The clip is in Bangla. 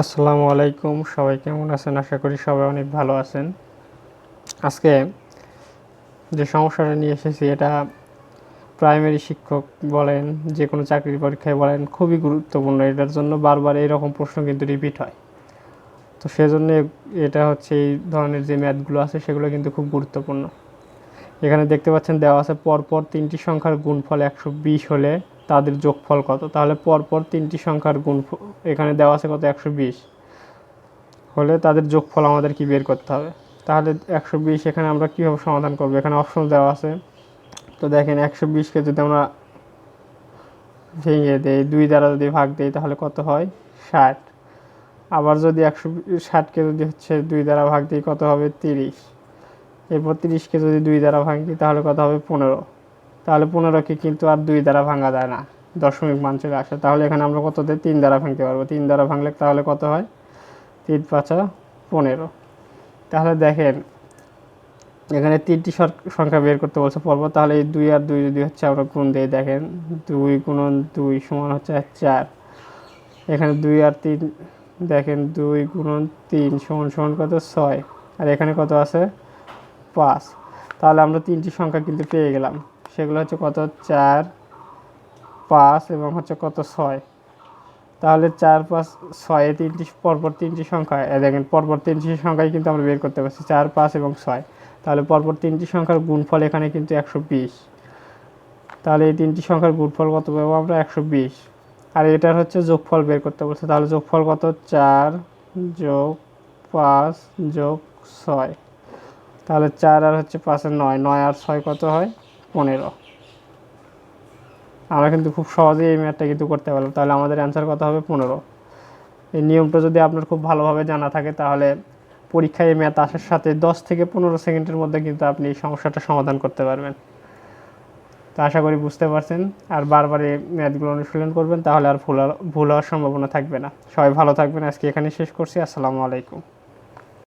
আসসালামু আলাইকুম, সবাই কেমন আছেন? আশা করি সবাই অনেক ভালো আছেন। আজকে যে সমস্যাটা নিয়ে এসেছি এটা প্রাইমারি শিক্ষক বলেন, যে কোনো চাকরির পরীক্ষায় বলেন, খুবই গুরুত্বপূর্ণ। এটার জন্য বারবার এইরকম প্রশ্ন কিন্তু রিপিট হয়। তো সেজন্য এটা হচ্ছে এই ধরনের যে ম্যাথগুলো আছে সেগুলো কিন্তু খুব গুরুত্বপূর্ণ। এখানে দেখতে পাচ্ছেন দেওয়া আছে পরপর 3টি সংখ্যার গুণফল 120 হলে তাদের যোগফল কত? তাহলে পরপর 3টি সংখ্যার গুণফল এখানে দেওয়া আছে কত? 120 হলে তাদের যোগফল আমাদের কি বের করতে হবে। তাহলে 120 এখানে আমরা কীভাবে সমাধান করব? এখানে অপশন দেওয়া আছে। তো দেখেন 120কে যদি আমরা ভেঙে দেই, 2 দ্বারা যদি ভাগ দিই তাহলে কত হয়? 60। আবার যদি 160কে যদি 2 দ্বারা ভাগ দিই কত হবে? 30। এরপর 30কে যদি 2 দ্বারা ভাঙি তাহলে কত হবে? 15। তাহলে 15কে কিন্তু আর 2 দ্বারা ভাঙা যায় না, দশমিক মান চলে আসে। তাহলে এখানে আমরা কত দিয়ে 3 দ্বারা ভাঙতে পারবো। 3 দ্বারা ভাঙলে তাহলে কত হয়? 3 5 15। তাহলে দেখেন এখানে 3টি সংখ্যা বের করতে বলছে পরপর। তাহলে এই 2 আর 2 যদি আমরা গুণ দিই, দেখেন 2 গুণন 2 সমান হচ্ছে 4। এখানে 2 আর 3, দেখেন 2 গুণন 3 সমান সমান কত? 6। আর এখানে কত আছে? 5। তাহলে আমরা 3টি সংখ্যা কিন্তু পেয়ে গেলাম। সেগুলো হচ্ছে কত? 4, 5 এবং হচ্ছে কত? 6। তাহলে 4, 5, 6 3টি পরপর 3টি সংখ্যা, দেখেন পরপর 3টি সংখ্যাই কিন্তু আমরা বের করতে পারছি, 4, 5 এবং 6। তাহলে পরপর 3টি সংখ্যার গুণফল এখানে কিন্তু 120। তাহলে এই 3টি সংখ্যার গুণফল কত পাবো আমরা? 120। আর এটার হচ্ছে যোগফল বের করতে বলছে। তাহলে যোগফল কত? 4 যোগ 5 যোগ 6। তাহলে 4 আর হচ্ছে 5 এর 9, 9 আর 6 কত হয়? 15। আমরা কিন্তু খুব সহজেই এই ম্যাথটা কিন্তু করতে পারলাম। তাহলে আমাদের অ্যান্সার কত হবে? 15। এই নিয়মটা যদি আপনার খুব ভালোভাবে জানা থাকে তাহলে পরীক্ষায় এই ম্যাথ আসার সাথে 10 থেকে 15 সেকেন্ডের মধ্যে কিন্তু আপনি এই সমস্যাটা সমাধান করতে পারবেন। তো আশা করি বুঝতে পারছেন। আর বারবার এই ম্যাথগুলো অনুশীলন করবেন, তাহলে আর ভুল হওয়ার সম্ভাবনা থাকবে না। সবাই ভালো থাকবেন। আজকে এখানে শেষ করছি। আসসালামু আলাইকুম।